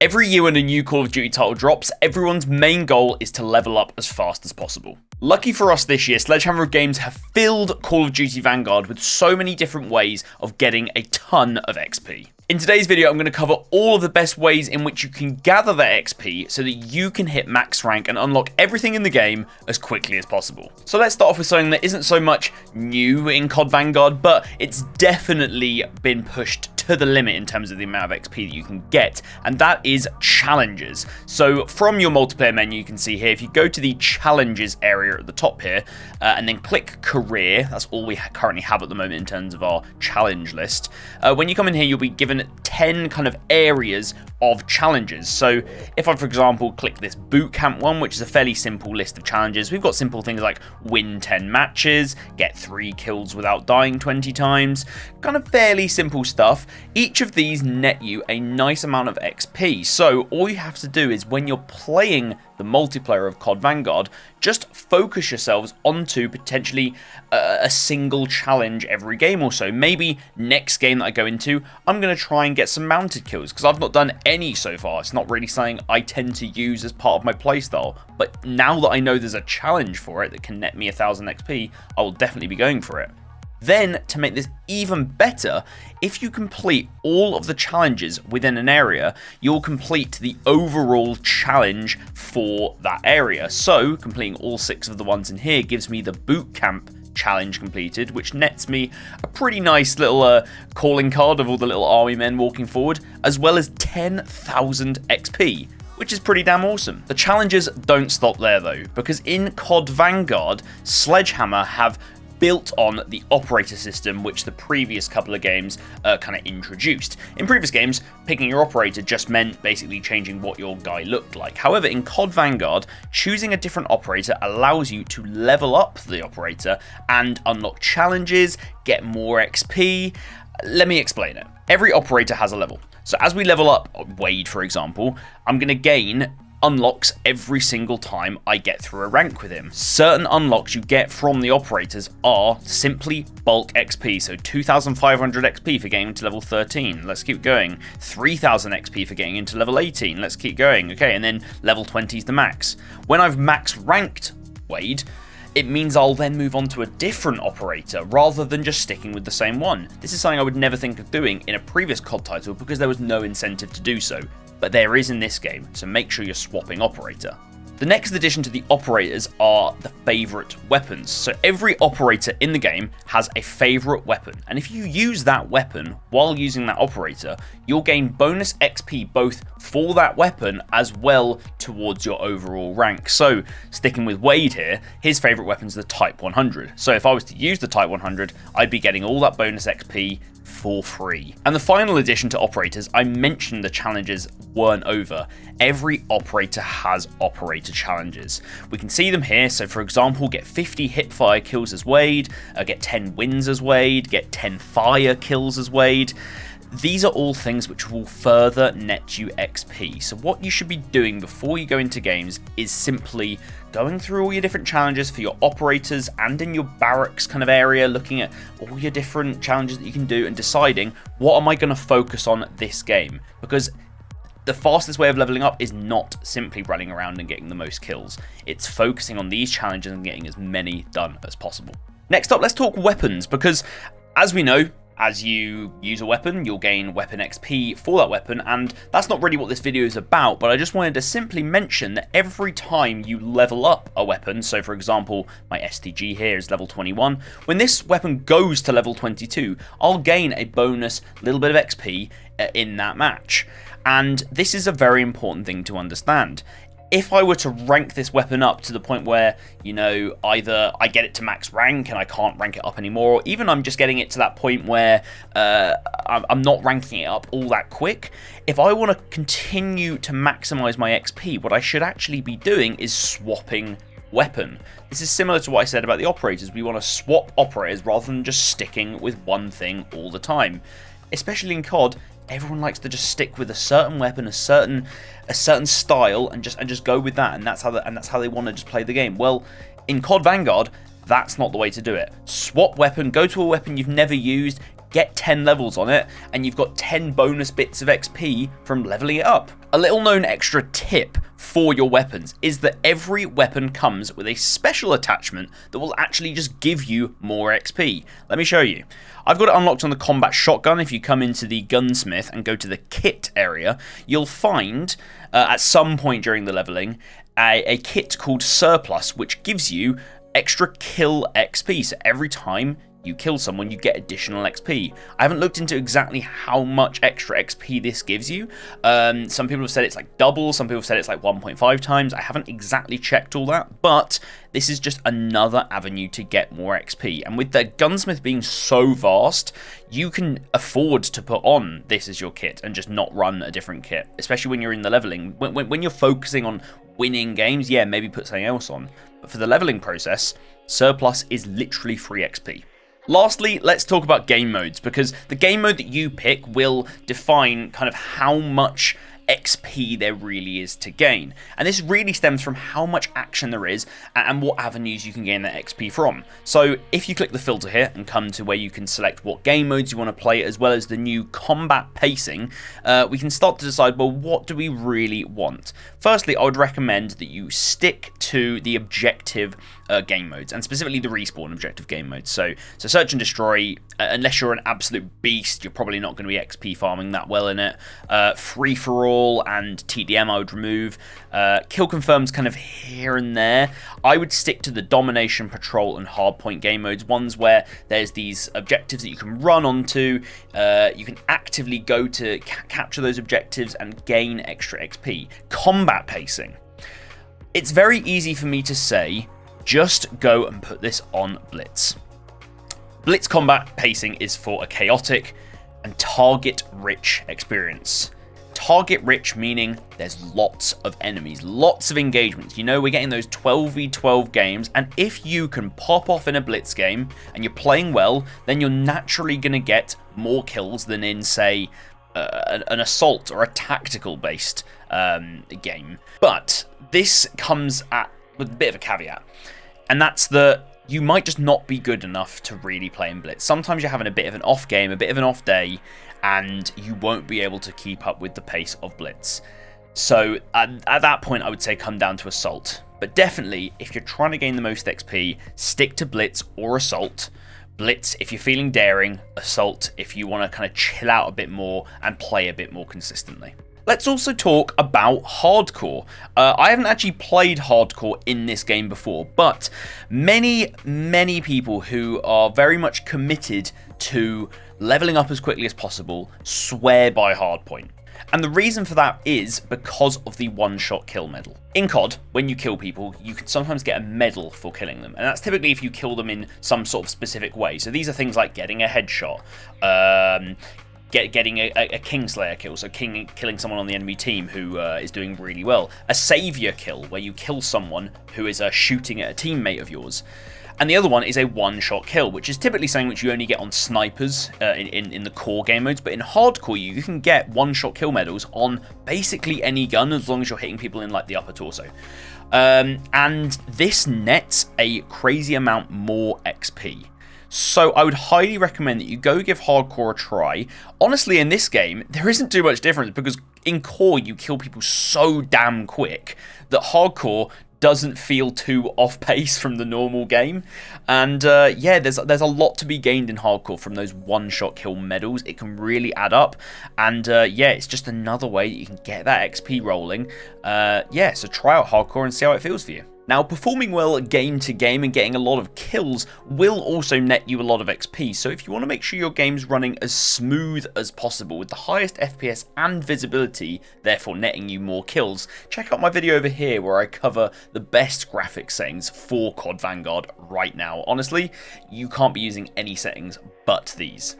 Every year when a new Call of Duty title drops, everyone's main goal is to level up as fast as possible. Lucky for us this year, Sledgehammer Games have filled Call of Duty Vanguard with so many different ways of getting a ton of XP. In today's video, I'm going to cover all of the best ways in which you can gather that XP so that you can hit max rank and unlock everything in the game as quickly as possible. So let's start off with something that isn't so much new in COD Vanguard, but it's definitely been pushed to the limit in terms of the amount of XP that you can get, and that is challenges. So from your multiplayer menu, you can see here, if you go to the challenges area at the top here, and then click career, that's all we currently have at the moment in terms of our challenge list. When you come in here, you'll be given 10 kind of areas of challenges. So if I, for example, click this boot camp one, which is a fairly simple list of challenges, we've got simple things like win 10 matches, get 3 kills without dying 20 times, kind of fairly simple stuff. Each of these net you a nice amount of XP. So all you have to do is, when you're playing the multiplayer of COD Vanguard, just focus yourselves onto potentially a single challenge every game or so. Maybe next game that I go into, I'm going to try and get some mounted kills, because I've not done any so far. It's not really something I tend to use as part of my playstyle. But now that I know there's a challenge for it that can net me 1000 XP, I will definitely be going for it. Then, to make this even better, if you complete all of the challenges within an area, you'll complete the overall challenge for that area. So, completing all 6 of the ones in here gives me the boot camp challenge completed, which nets me a pretty nice little calling card of all the little army men walking forward, as well as 10,000 XP. Which is pretty damn awesome. The challenges don't stop there though, because in COD Vanguard, Sledgehammer have built on the operator system, which the previous couple of games kind of introduced. In previous games, picking your operator just meant basically changing what your guy looked like. However, in COD Vanguard, choosing a different operator allows you to level up the operator and unlock challenges, get more XP. Let me explain it. Every operator has a level. So as we level up Wade, for example, I'm going to gain unlocks every single time I get through a rank with him. Certain unlocks you get from the operators are simply bulk XP, so 2,500 XP for getting into level 13, let's keep going, 3,000 XP for getting into level 18, let's keep going, okay, and then level 20 is the max. When I've max ranked Wade, it means I'll then move on to a different operator rather than just sticking with the same one. This is something I would never think of doing in a previous COD title because there was no incentive to do so. But there is in this game, so make sure you're swapping operator. The next addition to the operators are the favourite weapons. So every operator in the game has a favourite weapon, and if you use that weapon while using that operator, you'll gain bonus XP both for that weapon as well towards your overall rank. So sticking with Wade here, his favourite weapon is the Type 100. So if I was to use the Type 100, I'd be getting all that bonus XP for free. And the final addition to operators, I mentioned the challenges weren't over. Every operator has operator challenges. We can see them here. So for example, get 50 hipfire kills as Wade, get 10 wins as Wade, get 10 fire kills as Wade. These are all things which will further net you XP. So what you should be doing before you go into games is simply going through all your different challenges for your operators and in your barracks kind of area, looking at all your different challenges that you can do and deciding, what am I going to focus on this game? Because the fastest way of leveling up is not simply running around and getting the most kills. It's focusing on these challenges and getting as many done as possible. Next up, let's talk weapons, because as we know, as you use a weapon, you'll gain weapon XP for that weapon, and that's not really what this video is about, but I just wanted to simply mention that every time you level up a weapon, so for example, my STG here is level 21, when this weapon goes to level 22, I'll gain a bonus little bit of XP in that match. And this is a very important thing to understand. If I were to rank this weapon up to the point where, you know, either I get it to max rank and I can't rank it up anymore, or even I'm just getting it to that point where I'm not ranking it up all that quick, if I want to continue to maximize my XP, what I should actually be doing is swapping weapon. This is similar to what I said about the operators. We want to swap operators rather than just sticking with one thing all the time. Especially in COD, everyone likes to just stick with a certain weapon, a certain style, and just go with that, and that's how they want to just play the game. Well, in COD Vanguard, that's not the way to do it. Swap weapon, go to a weapon you've never used, get 10 levels on it, and you've got 10 bonus bits of XP from leveling it up. A little known extra tip for your weapons is that every weapon comes with a special attachment that will actually just give you more XP. Let me show you. I've got it unlocked on the combat shotgun. If you come into the gunsmith and go to the kit area, you'll find at some point during the leveling a kit called Surplus, which gives you extra kill XP. So every time you kill someone, you get additional XP. I haven't looked into exactly how much extra XP this gives you. Some people have said it's like double, some people have said it's like 1.5 times. I haven't exactly checked all that, but this is just another avenue to get more XP. And with the gunsmith being so vast, you can afford to put on this as your kit and just not run a different kit, especially when you're in the leveling. When you're focusing on winning games, yeah, maybe put something else on. But for the leveling process, Surplus is literally free XP. Lastly, let's talk about game modes, because the game mode that you pick will define kind of how much XP there really is to gain. And this really stems from how much action there is and what avenues you can gain that XP from. So if you click the filter here and come to where you can select what game modes you want to play, as well as the new combat pacing, we can start to decide, well, what do we really want? Firstly, I would recommend that you stick to the objective game modes, and specifically the respawn objective game modes. So search and destroy, unless you're an absolute beast, you're probably not going to be XP farming that well in it. Free for all and TDM I would remove. Kill confirms kind of here and there. I would stick to the domination, patrol, and hardpoint game modes, ones where there's these objectives that you can run onto. You can actively go to capture those objectives and gain extra XP. Combat pacing. It's very easy for me to say, just go and put this on Blitz. Blitz combat pacing is for a chaotic and target-rich experience. Target-rich meaning there's lots of enemies, lots of engagements. You know, we're getting those 12v12 games, and if you can pop off in a Blitz game and you're playing well, then you're naturally going to get more kills than in, say, an assault or a tactical-based game. But this comes with a bit of a caveat, and that's that you might just not be good enough to really play in Blitz. Sometimes you're having a bit of an off game, a bit of an off day, and you won't be able to keep up with the pace of Blitz. So at that point, I would say come down to Assault. But definitely, if you're trying to gain the most XP, stick to Blitz or Assault. Blitz if you're feeling daring, Assault if you want to kind of chill out a bit more and play a bit more consistently. Let's also talk about hardcore. I haven't actually played hardcore in this game before, but many people who are very much committed to leveling up as quickly as possible swear by hardpoint. And the reason for that is because of the one-shot kill medal. In COD, when you kill people, you can sometimes get a medal for killing them, and that's typically if you kill them in some sort of specific way. So these are things like getting a headshot, getting a Kingslayer kill, so killing someone on the enemy team who is doing really well. A Savior kill, where you kill someone who is shooting at a teammate of yours. And the other one is a one-shot kill, which is typically something which you only get on snipers in the core game modes. But in hardcore, you can get one-shot kill medals on basically any gun, as long as you're hitting people in like the upper torso. And this nets a crazy amount more XP. So I would highly recommend that you go give hardcore a try. Honestly, in this game, there isn't too much difference, because in core, you kill people so damn quick that hardcore doesn't feel too off pace from the normal game. And yeah, there's a lot to be gained in hardcore from those one-shot kill medals. It can really add up, and yeah, it's just another way that you can get that XP rolling. Yeah, so try out hardcore and see how it feels for you. Now, performing well game to game and getting a lot of kills will also net you a lot of XP, so if you want to make sure your game's running as smooth as possible with the highest FPS and visibility, therefore netting you more kills, check out my video over here where I cover the best graphics settings for COD Vanguard right now. Honestly, you can't be using any settings but these.